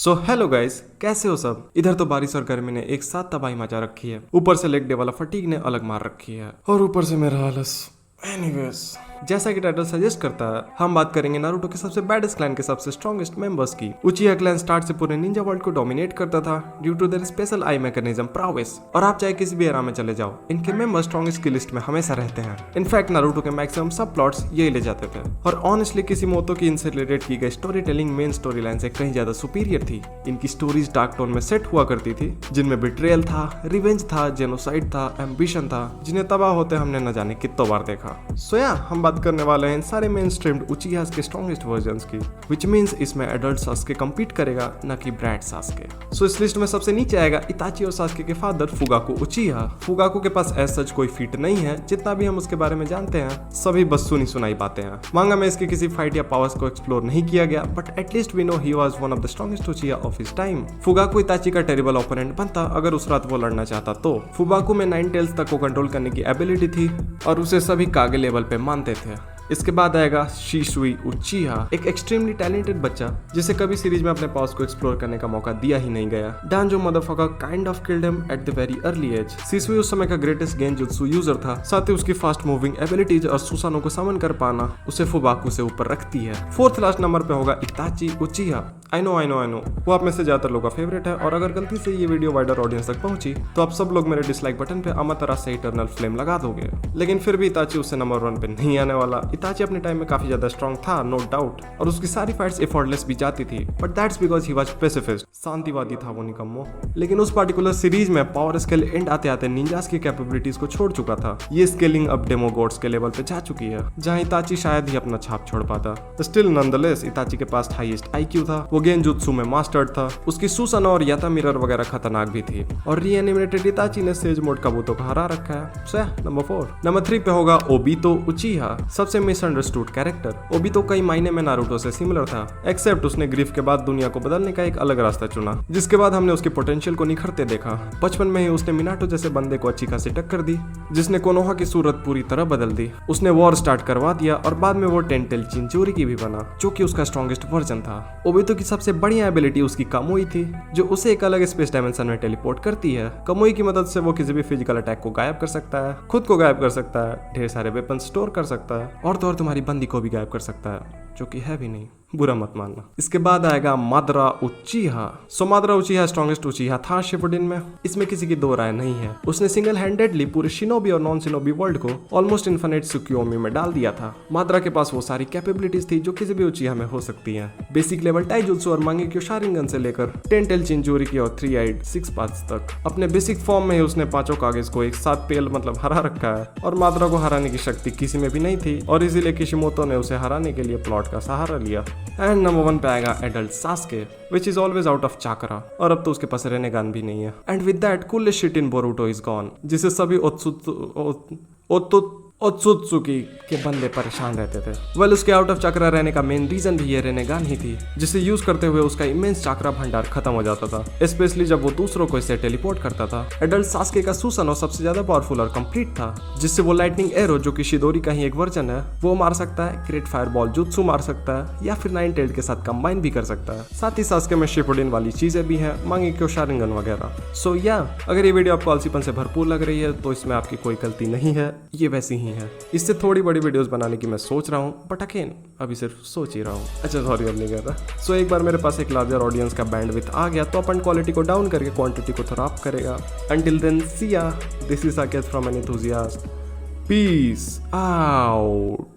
So hello guys, कैसे हो सब। इधर तो बारिश और गर्मी ने एक साथ तबाही मचा रखी है। ऊपर से लेग डे वाला फटीग ने अलग मार रखी है और ऊपर से मेरा आलस। एनीवेज, जैसा कि टाइटल सजेस्ट करता है, हम बात करेंगे नारुतो के सबसे बैडेस्ट क्लैन के सबसे स्ट्रॉन्गेस्ट मेंबर्स की। उचिहा क्लैन स्टार्ट से पूरे निंजा वर्ल्ड को डोमिनेट करता था due to their special eye mechanism prowess. और आप चाहे किसी भी एरा में चले जाओ, इनके मेंबर्स स्ट्रॉन्गेस्ट की लिस्ट में हमेशा रहते हैं। इनफैक्ट नारुतो के मैक्सिमम सब प्लॉट्स यही ले जाते थे। और ऑनेस्टली किसिमोतो की इनसे रिलेटेड की गई story telling main story line से कहीं ज्यादा सुपीरियर थी। इनकी स्टोरीज डार्क टोन में सेट हुआ करती थी, जिनमें बिट्रेयल था, रिवेंज था, जेनोसाइड था, एम्बिशन था, जिन्हें तबाह होते हमने न जाने कितनों बार देखा। सो या हम बात करने वाले हैं सारे मेन स्ट्रीम्ड उचिहास के स्ट्रॉन्गेस्ट वर्जन्स की, विच मींस इसमें एडल्ट सास्के कम्पीट करेगा, न कि ब्रैड सास्के। सो इस लिस्ट में सबसे नीचे आएगा इताची और सास्के के फादर फुगाकू उचिहा। फुगाकू के पास एज सच कोई फीट नहीं है। जितना भी हम उसके बारे में जानते हैं, सभी बस सुनी सुनाई बातें हैं। मांगा में इसके किसी फाइट या पावर्स को एक्सप्लोर नहीं किया गया, but at least we know he was one of the strongest Uchiha of his time. Fugaku Itachi का टेरिबल ओपोनेंट बनता अगर उस रात वो लड़ना चाहता तो। फुगाकू में 9 टेल्स तक को कंट्रोल करने की एबिलिटी थी और उसे सभी कागे लेवल पे मानते थे। इसके बाद आएगा शिसुई उचिहा, एक एक्सट्रीमली टैलेंटेड बच्चा जिसे कभी सीरीज में अपने पावर्स को एक्सप्लोर करने का मौका दिया ही नहीं गया। Danzo motherfucker kind of killed him at the very early age. Shisui उस समय का ग्रेटेस्ट गेंजुत्सु यूजर था, साथ ही उसकी फास्ट मूविंग एबिलिटीज और सुसानो को समन कर पाना उसे फुगाकू से ऊपर रखती है। फोर्थ लास्ट नंबर पे होगा इताची उचिहा। आई नो वो आप में से ज्यादातर लोगों का फेवरेट है, और अगर गलती से ये वीडियो वाइडर ऑडियंस तक पहुंची तो आप सब लोग मेरे डिसलाइक बटन पे अमतरा से इटर्नल फ्लेम लगा दोगे। लेकिन फिर भी इताची उससे नंबर 1 पे नहीं आने वाला। इताची अपने टाइम में काफी ज्यादा स्ट्रॉन्ग था, नो डाउट, और उसकी सारी फाइट्स एफर्टलेस भी जाती थी, but that's because he was pacifist, शांतिवादी था वो निकम्मो। लेकिन उस पर्टिकुलर सीरीज में पावर स्केल एंड आते आते निंजास की कैपेबिलिटीज को छोड़ चुका था। ये स्केलिंग अब डेमो गॉड्स के लेवल पे जा चुकी है, जहां इताची शायद ही अपना छाप छोड़ पाता। स्टिल नॉनदलेस इताची के पास हाईएस्ट आईक्यू था, वो गेंजुत्सु में मास्टर्ड था, उसकी सुसानो और याता मिरर वगैरह खतरनाक भी थी, और रीएनिमेटेड इताची ने सेज मोड काबूतो को हरा रखा है। So number 4। नंबर 3 पे होगा ओबितो उचिहा, सबसे मिसअंडरस्टूड कैरेक्टर। ओबितो कई मायने में नारुतो से सिमिलर था, एक्सेप्ट उसने ग्रीफ के बाद दुनिया को बदलने का एक अलग रास्ता चुना, जिसके बाद हमने उसके पोटेंशियल को निखरते देखा। बचपन में ही उसने मिनाटो जैसे बंदे को अच्छी खासी टक्कर दी, जिसने कोनोहा की सूरत पूरी तरह बदल दी। उसने वॉर स्टार्ट करवा दिया और बाद में वो टेंटेल चिंचोरी की भी बना, जो कि उसका स्ट्रॉन्गेस्ट वर्जन था। ओबितो की सबसे बढ़िया एबिलिटी उसकी कामुई थी, जो उसे एक अलग स्पेस डायमेंशन में टेलीपोर्ट करती है। कामुई की मदद से वो किसी भी फिजिकल अटैक को गायब कर सकता है, खुद को गायब कर सकता है, ढेर सारे वेपन स्टोर कर सकता है, और तो और तुम्हारी बंदी को भी गायब कर सकता है, जो कि है भी नहीं, बुरा मत मानना। इसके बाद आएगा मादरा उचिहा। सो मादरा उचिहा स्ट्रॉन्गेस्ट उचिहा था शिपुडिन में, इसमें किसी की दो राय नहीं है। उसने सिंगल हैंडेडली पूरे शिनोबी और नॉन शिनोबी वर्ल्ड को ऑलमोस्ट इन्फिनिट सुकियोमी में डाल दिया था। मादरा के पास वो सारी कैपेबिलिटीज थी जो किसी भी उचिहा में हो सकती हैं। बेसिक लेवल टाइजुत्सु और मांगेक्यो शारिंगन से लेकर टेंटेल चिंचोरी की और 3 आइड 6 पाथ्स तक। अपने बेसिक फॉर्म में ही उसने पांचों कागेज को एक साथ पेल मतलब हरा रखा है, और मादरा को हराने की शक्ति किसी में भी नहीं थी, और इसीलिए किशिमोतो ने उसे हराने के लिए प्लॉट का सहारा लिया। एंड नंबर 1 पे आएगा adult Sasuke, which is always out of chakra, और अब तो उसके पास रेनेगान भी नहीं है। And with that coolest shit in Boruto is gone, जिसे सभी ओत्सुत्सुकी के बंदे परेशान रहते थे। वेल, उसके आउट ऑफ चक्रा रहने का मेन रीजन भी ये रेनेगान ही थी, जिसे यूज करते हुए उसका इमेंस चक्रा भंडार खत्म हो जाता था, स्पेशली जब वो दूसरों को इससे टेलीपोर्ट करता था। एडल्ट सास्के का सुसानो सबसे ज्यादा पावरफुल और कंप्लीट था, जिससे वो लाइटनिंग एरो, जो कि शिदोरी का ही एक वर्जन है, वो मार सकता है, ग्रेट फायरबॉल जुत्सु मार सकता है, या फिर 9 टेल्ड के साथ कंबाइन भी कर सकता है। साथ ही सास्के में शिपुडिन वाली चीजें भी हैं, मांगेक्यो शारिंगन वगैरह। सो या अगर ये वीडियो आपको आलसीपन से भरपूर लग रही है तो इसमें आपकी कोई गलती नहीं है, ये वैसी ही है। इससे थोड़ी बड़ी वीडियोस बनाने की मैं सोच रहा हूँ, बट अगेन अभी सिर्फ सोच ही रहा हूँ। अच्छा, सॉरी, अब नहीं कर रहा। सो एक बार मेरे पास एक लार्जर ऑडियंस का बैंडविड्थ आ गया तो अपन क्वालिटी को डाउन करके क्वांटिटी को थोड़ा अप करेगा। Until then, see ya, this is Saket from an enthusiast. Peace out.